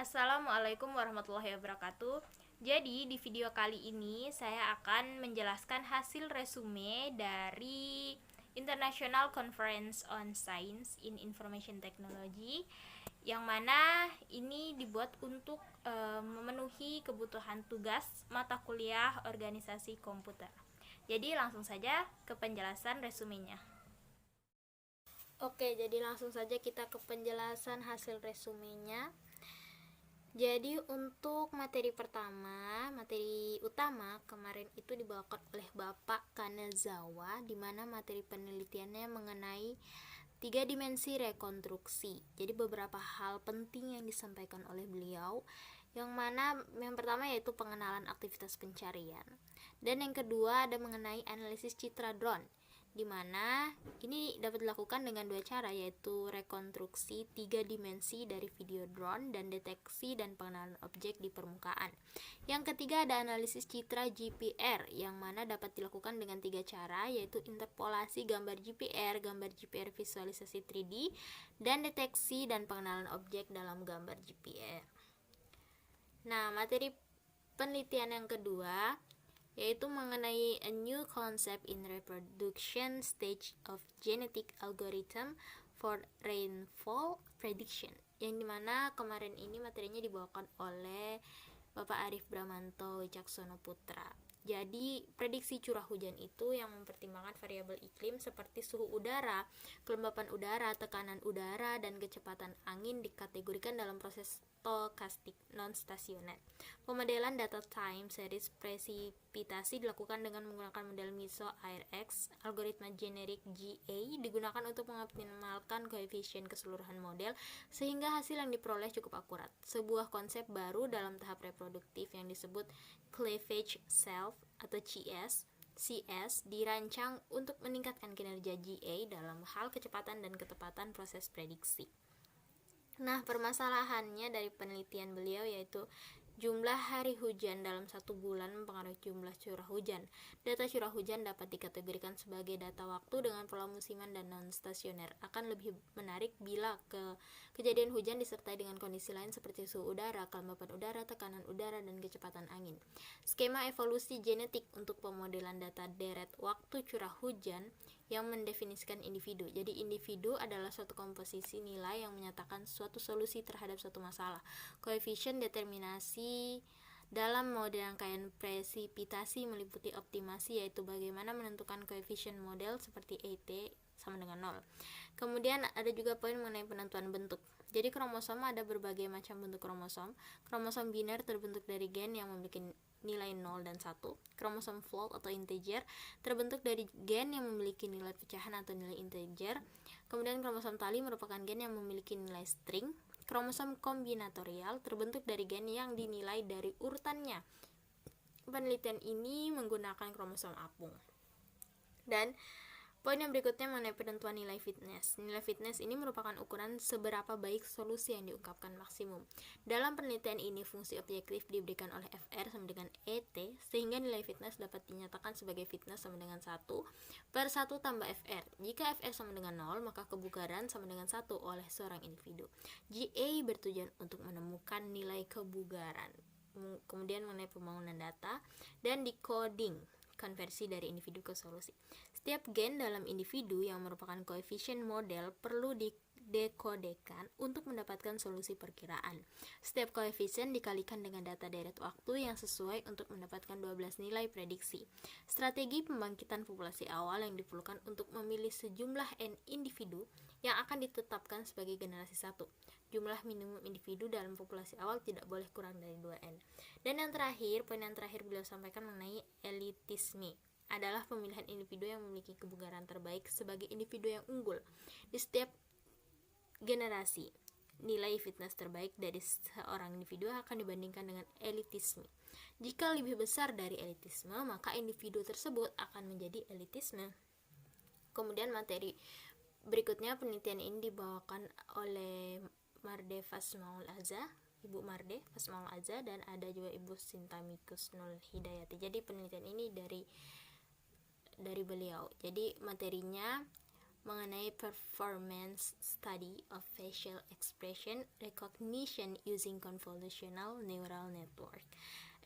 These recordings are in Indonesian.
Assalamualaikum warahmatullahi wabarakatuh. Jadi di video kali ini saya akan menjelaskan hasil resume dari International Conference on Science in Information Technology, yang mana ini dibuat untuk memenuhi kebutuhan tugas mata kuliah organisasi komputer. Jadi langsung saja ke penjelasan resumenya. Oke, jadi langsung saja kita ke penjelasan hasil resumenya. Jadi untuk materi pertama, materi utama kemarin itu dibawakan oleh Bapak Kanazawa, di mana materi penelitiannya mengenai 3 dimensi rekonstruksi. Jadi beberapa hal penting yang disampaikan oleh beliau, yang mana yang pertama yaitu pengenalan aktivitas pencarian, dan yang kedua ada mengenai analisis citra drone, di mana ini dapat dilakukan dengan 2 cara, yaitu rekonstruksi 3 dimensi dari video drone dan deteksi dan pengenalan objek di permukaan. Yang ketiga ada analisis citra GPR, yang mana dapat dilakukan dengan 3 cara, yaitu interpolasi gambar GPR visualisasi 3D, dan deteksi dan pengenalan objek dalam gambar GPR. Nah, materi penelitian yang kedua yaitu mengenai a new concept in reproduction stage of genetic algorithm for rainfall prediction, yang dimana kemarin ini materinya dibawakan oleh Bapak Arif Bramanto Wicaksono Putra. Jadi prediksi curah hujan itu yang mempertimbangkan variabel iklim seperti suhu udara, kelembapan udara, tekanan udara, dan kecepatan angin dikategorikan dalam proses stokastik non-stasioner. Pemodelan data time series presipitasi dilakukan dengan menggunakan model MISO AirX. Algoritma generik GA digunakan untuk mengoptimalkan koefisien keseluruhan model sehingga hasil yang diperoleh cukup akurat. Sebuah konsep baru dalam tahap reproduktif yang disebut cleavage self atau CS dirancang untuk meningkatkan kinerja GA dalam hal kecepatan dan ketepatan proses prediksi. Nah, permasalahannya dari penelitian beliau yaitu jumlah hari hujan dalam 1 bulan mempengaruhi jumlah curah hujan. Data curah hujan dapat dikategorikan sebagai data waktu dengan pola musiman dan non-stasioner. Akan lebih menarik bila kejadian hujan disertai dengan kondisi lain seperti suhu udara, kelembapan udara, tekanan udara, dan kecepatan angin. Skema evolusi genetik untuk pemodelan data deret waktu curah hujan yang mendefinisikan individu. Jadi individu adalah suatu komposisi nilai yang menyatakan suatu solusi terhadap suatu masalah. Koefisien determinasi dalam model rangkaian presipitasi meliputi optimasi, yaitu bagaimana menentukan koefisien model seperti ET sama dengan 0. Kemudian ada juga poin mengenai penentuan bentuk. Jadi kromosom ada berbagai macam bentuk kromosom. Kromosom biner terbentuk dari gen yang memiliki nilai 0 dan 1. Kromosom float atau integer terbentuk dari gen yang memiliki nilai pecahan atau nilai integer. Kemudian kromosom tali merupakan gen yang memiliki nilai string. Kromosom kombinatorial terbentuk dari gen yang dinilai dari urutannya. Penelitian ini menggunakan kromosom apung. Dan poin yang berikutnya mengenai penentuan nilai fitness. Nilai fitness ini merupakan ukuran seberapa baik solusi yang diungkapkan maksimum. Dalam penelitian ini, fungsi objektif diberikan oleh FR sama dengan ET, sehingga nilai fitness dapat dinyatakan sebagai fitness sama dengan 1 per 1 tambah FR. Jika FR sama dengan 0, maka kebugaran sama dengan 1 oleh seorang individu. GA bertujuan untuk menemukan nilai kebugaran. Kemudian mengenai pembangunan data dan decoding, konversi dari individu ke solusi. Setiap gen dalam individu yang merupakan koefisien model perlu didekodekan untuk mendapatkan solusi perkiraan. Setiap koefisien dikalikan dengan data deret waktu yang sesuai untuk mendapatkan 12 nilai prediksi. Strategi pembangkitan populasi awal yang diperlukan untuk memilih sejumlah N individu yang akan ditetapkan sebagai generasi 1. Jumlah minimum individu dalam populasi awal tidak boleh kurang dari 2N. Dan yang terakhir, poin yang terakhir beliau sampaikan mengenai elitisme adalah pemilihan individu yang memiliki kebugaran terbaik sebagai individu yang unggul. Di setiap generasi, nilai fitness terbaik dari seorang individu akan dibandingkan dengan elitisme. Jika lebih besar dari elitisme, maka individu tersebut akan menjadi elitisme. Kemudian materi berikutnya, penelitian ini dibawakan oleh Marde Fasmaul Aza, Ibu Marde Fasmaul Aza, dan ada juga Ibu Sintamikus Nul Hidayati. Jadi penelitian ini dari beliau. Jadi materinya mengenai performance study of facial expression recognition using convolutional neural network.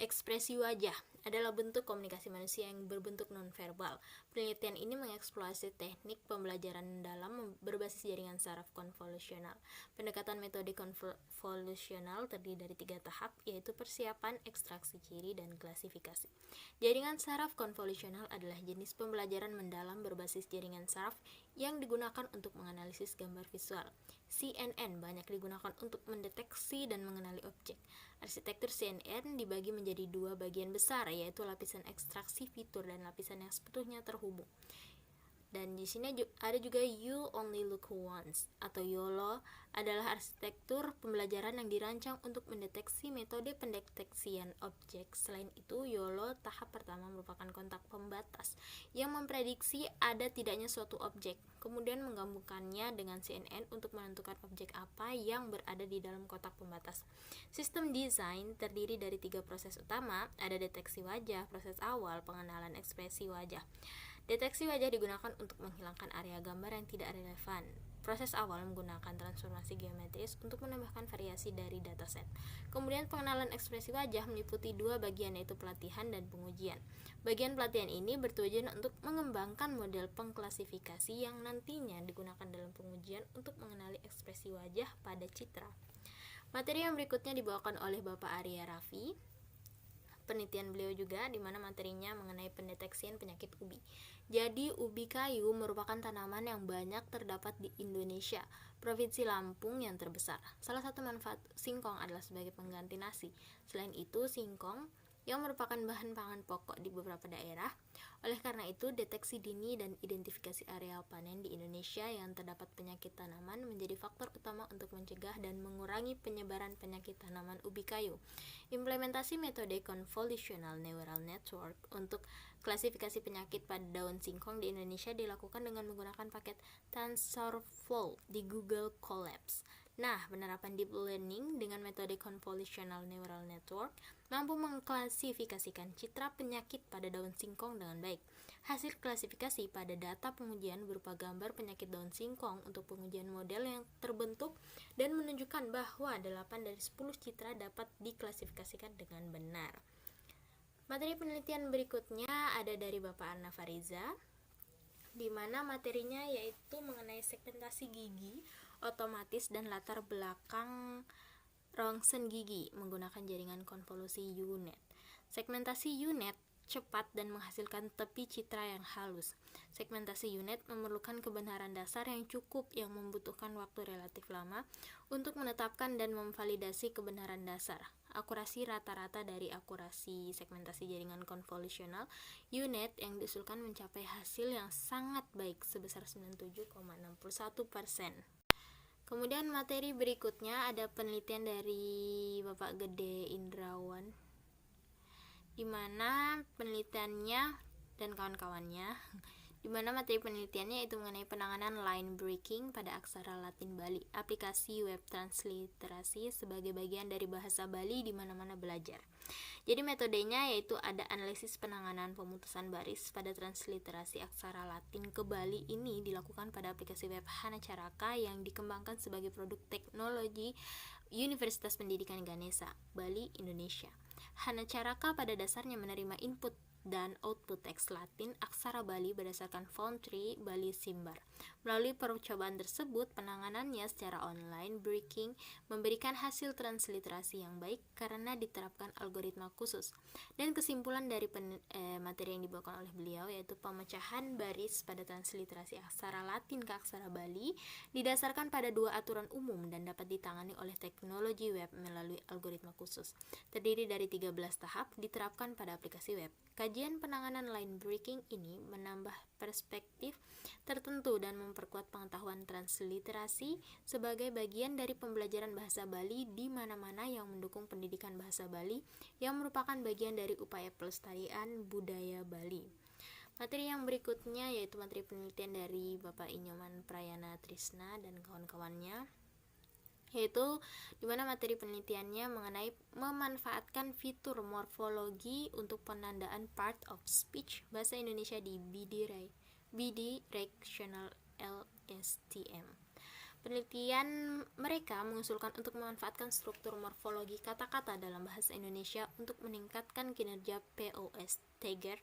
Ekspresi wajah adalah bentuk komunikasi manusia yang berbentuk nonverbal. Penelitian ini mengeksplorasi teknik pembelajaran dalam berbasis jaringan saraf konvolusional. Pendekatan metode konvolusional terdiri dari 3 tahap, yaitu persiapan, ekstraksi ciri, dan klasifikasi. Jaringan saraf konvolusional adalah jenis pembelajaran mendalam berbasis jaringan saraf yang digunakan untuk menganalisis gambar visual. CNN banyak digunakan untuk mendeteksi dan mengenali objek. Arsitektur CNN dibagi menjadi 2 bagian besar, yaitu lapisan ekstraksi fitur dan lapisan yang sepenuhnya terhubung. Dan di sini ada juga You Only Look Once atau YOLO, adalah arsitektur pembelajaran yang dirancang untuk mendeteksi metode pendeteksian objek. Selain itu, YOLO tahap pertama merupakan kontak pembatas yang memprediksi ada tidaknya suatu objek, kemudian menggabungkannya dengan CNN untuk menentukan objek apa yang berada di dalam kotak pembatas. Sistem desain terdiri dari 3 proses utama, ada deteksi wajah, proses awal, pengenalan ekspresi wajah. Deteksi wajah digunakan untuk menghilangkan area gambar yang tidak relevan. Proses awal menggunakan transformasi geometris untuk menambahkan variasi dari dataset. Kemudian pengenalan ekspresi wajah meliputi 2 bagian, yaitu pelatihan dan pengujian. Bagian pelatihan ini bertujuan untuk mengembangkan model pengklasifikasi yang nantinya digunakan dalam pengujian untuk mengenali ekspresi wajah pada citra. Materi yang berikutnya dibawakan oleh Bapak Arya Raffi. Penelitian beliau juga di mana materinya mengenai pendeteksian penyakit ubi. Jadi ubi kayu merupakan tanaman yang banyak terdapat di Indonesia, Provinsi Lampung yang terbesar. Salah satu manfaat singkong adalah sebagai pengganti nasi. Selain itu, singkong yang merupakan bahan pangan pokok di beberapa daerah. Oleh karena itu, deteksi dini dan identifikasi areal panen di Indonesia yang terdapat penyakit tanaman menjadi faktor utama untuk mencegah dan mengurangi penyebaran penyakit tanaman ubi kayu. Implementasi metode convolutional neural network untuk klasifikasi penyakit pada daun singkong di Indonesia dilakukan dengan menggunakan paket TensorFlow di Google Colabs. Nah, penerapan deep learning dengan metode convolutional neural network mampu mengklasifikasikan citra penyakit pada daun singkong dengan baik. Hasil klasifikasi pada data pengujian berupa gambar penyakit daun singkong untuk pengujian model yang terbentuk dan menunjukkan bahwa 8 dari 10 citra dapat diklasifikasikan dengan benar. Materi penelitian berikutnya ada dari Bapak Arna Fariza, di mana materinya yaitu mengenai segmentasi gigi otomatis dan latar belakang rongsen gigi menggunakan jaringan konvolusi U-Net. Segmentasi U-Net cepat dan menghasilkan tepi citra yang halus. Segmentasi U-Net memerlukan kebenaran dasar yang cukup yang membutuhkan waktu relatif lama untuk menetapkan dan memvalidasi kebenaran dasar. Akurasi rata-rata dari akurasi segmentasi jaringan konvolusional U-Net yang diusulkan mencapai hasil yang sangat baik sebesar 97,61%. Kemudian materi berikutnya ada penelitian dari Bapak Gede Indrawan, di mana penelitiannya dan kawan-kawannya, di mana materi penelitiannya itu mengenai penanganan line breaking pada aksara Latin Bali, aplikasi web transliterasi sebagai bagian dari bahasa Bali di mana-mana belajar. Jadi metodenya yaitu ada analisis penanganan pemutusan baris pada transliterasi aksara Latin ke Bali. Ini dilakukan pada aplikasi web Hanacaraka yang dikembangkan sebagai produk teknologi Universitas Pendidikan Ganesha, Bali, Indonesia. Hanacaraka pada dasarnya menerima input dan output teks Latin aksara Bali berdasarkan font tree Bali Simbar. Melalui percobaan tersebut, penanganannya secara online breaking memberikan hasil transliterasi yang baik karena diterapkan algoritma khusus. Dan kesimpulan dari materi yang dibawakan oleh beliau yaitu pemecahan baris pada transliterasi aksara Latin ke aksara Bali didasarkan pada 2 aturan umum dan dapat ditangani oleh teknologi web melalui algoritma khusus. Terdiri dari 13 tahap diterapkan pada aplikasi web. Kajian penanganan line breaking ini menambah perspektif tertentu dan memperkuat pengetahuan transliterasi sebagai bagian dari pembelajaran bahasa Bali di mana-mana yang mendukung pendidikan bahasa Bali yang merupakan bagian dari upaya pelestarian budaya Bali. Materi yang berikutnya yaitu materi penelitian dari Bapak Inyoman Prayana Trisna dan kawan-kawannya, yaitu dimana materi penelitiannya mengenai memanfaatkan fitur morfologi untuk penandaan part of speech bahasa Indonesia di bidirectional LSTM. Penelitian mereka mengusulkan untuk memanfaatkan struktur morfologi kata-kata dalam bahasa Indonesia untuk meningkatkan kinerja POS Tager.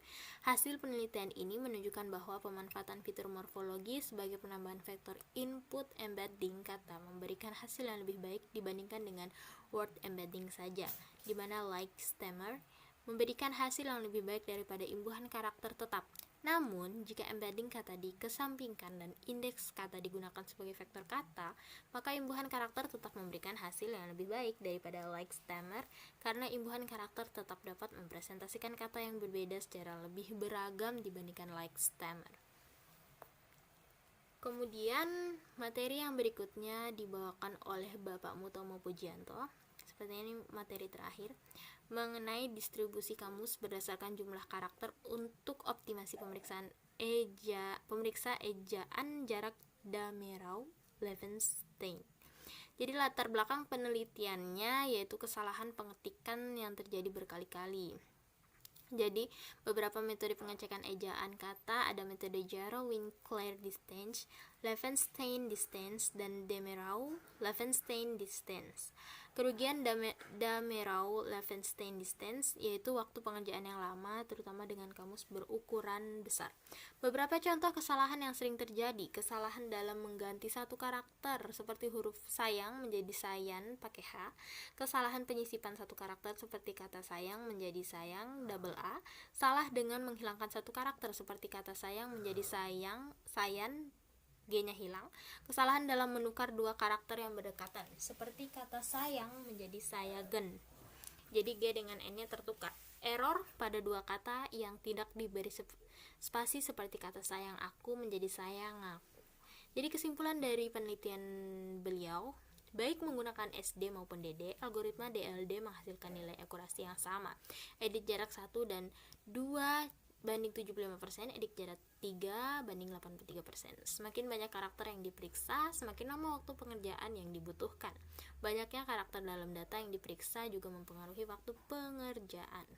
Hasil penelitian ini menunjukkan bahwa pemanfaatan fitur morfologi sebagai penambahan vektor input embedding kata memberikan hasil yang lebih baik dibandingkan dengan word embedding saja, di mana like stammer memberikan hasil yang lebih baik daripada imbuhan karakter tetap. Namun, jika embedding kata dikesampingkan dan indeks kata digunakan sebagai vektor kata, maka imbuhan karakter tetap memberikan hasil yang lebih baik daripada like stammer, karena imbuhan karakter tetap dapat mempresentasikan kata yang berbeda secara lebih beragam dibandingkan like stammer. Kemudian, materi yang berikutnya dibawakan oleh Bapak Mutomo Pujianto. Sepertinya ini materi terakhir, mengenai distribusi kamus berdasarkan jumlah karakter untuk optimasi pemeriksa ejaan jarak Damerau-Levenstein. Jadi latar belakang penelitiannya yaitu kesalahan pengetikan yang terjadi berkali-kali. Jadi beberapa metode pengecekan ejaan kata, ada metode Jarrow-Winkler distance, Levenstein distance, dan Damerau-Levenstein distance. Kerugian Damerau-Levenstein distance yaitu waktu pengerjaan yang lama, terutama dengan kamus berukuran besar. Beberapa contoh kesalahan yang sering terjadi: kesalahan dalam mengganti satu karakter seperti huruf sayang menjadi sayan pakai H, kesalahan penyisipan satu karakter seperti kata sayang menjadi sayang double A, salah dengan menghilangkan satu karakter seperti kata sayang menjadi sayan G-nya hilang, kesalahan dalam menukar dua karakter yang berdekatan seperti kata sayang menjadi sayagen, jadi G dengan N-nya tertukar, error pada dua kata yang tidak diberi spasi seperti kata sayang aku menjadi sayang aku. Jadi kesimpulan dari penelitian beliau, baik menggunakan SD maupun DD, algoritma DLD menghasilkan nilai akurasi yang sama, edit jarak 1 dan 2:75%, edit jarak 3:83%. Semakin banyak karakter yang diperiksa, semakin lama waktu pengerjaan yang dibutuhkan. Banyaknya karakter dalam data yang diperiksa juga mempengaruhi waktu pengerjaan.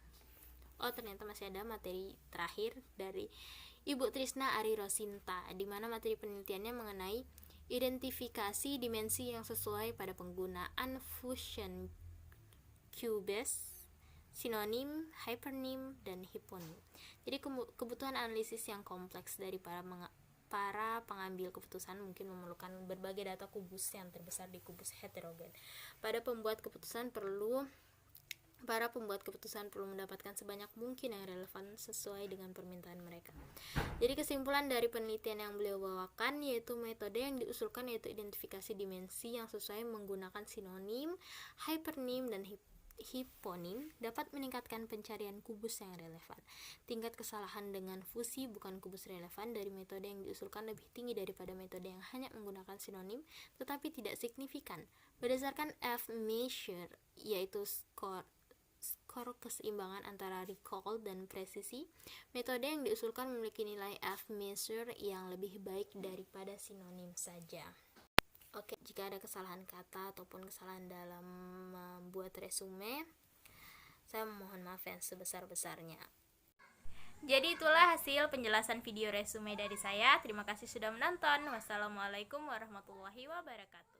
Oh, ternyata masih ada materi terakhir dari Ibu Trisna Ari Rosinta, di mana materi penelitiannya mengenai identifikasi dimensi yang sesuai pada penggunaan fusion cubes, sinonim, hypernym, dan hiponim. Jadi kebutuhan analisis yang kompleks dari para pengambil keputusan mungkin memerlukan berbagai data kubus yang terbesar di kubus heterogen. Para pembuat keputusan perlu mendapatkan sebanyak mungkin yang relevan sesuai dengan permintaan mereka. Jadi kesimpulan dari penelitian yang beliau bawakan yaitu metode yang diusulkan yaitu identifikasi dimensi yang sesuai menggunakan sinonim, hypernym, dan hiponim dapat meningkatkan pencarian kubus yang relevan. Tingkat kesalahan dengan fusi bukan kubus relevan dari metode yang diusulkan lebih tinggi daripada metode yang hanya menggunakan sinonim tetapi tidak signifikan. Berdasarkan F-measure yaitu skor keseimbangan antara recall dan presisi, metode yang diusulkan memiliki nilai F-measure yang lebih baik daripada sinonim saja. Oke, jika ada kesalahan kata ataupun kesalahan dalam membuat resume, saya mohon maaf yang sebesar-besarnya. Jadi itulah hasil penjelasan video resume dari saya. Terima kasih sudah menonton. Wassalamualaikum warahmatullahi wabarakatuh.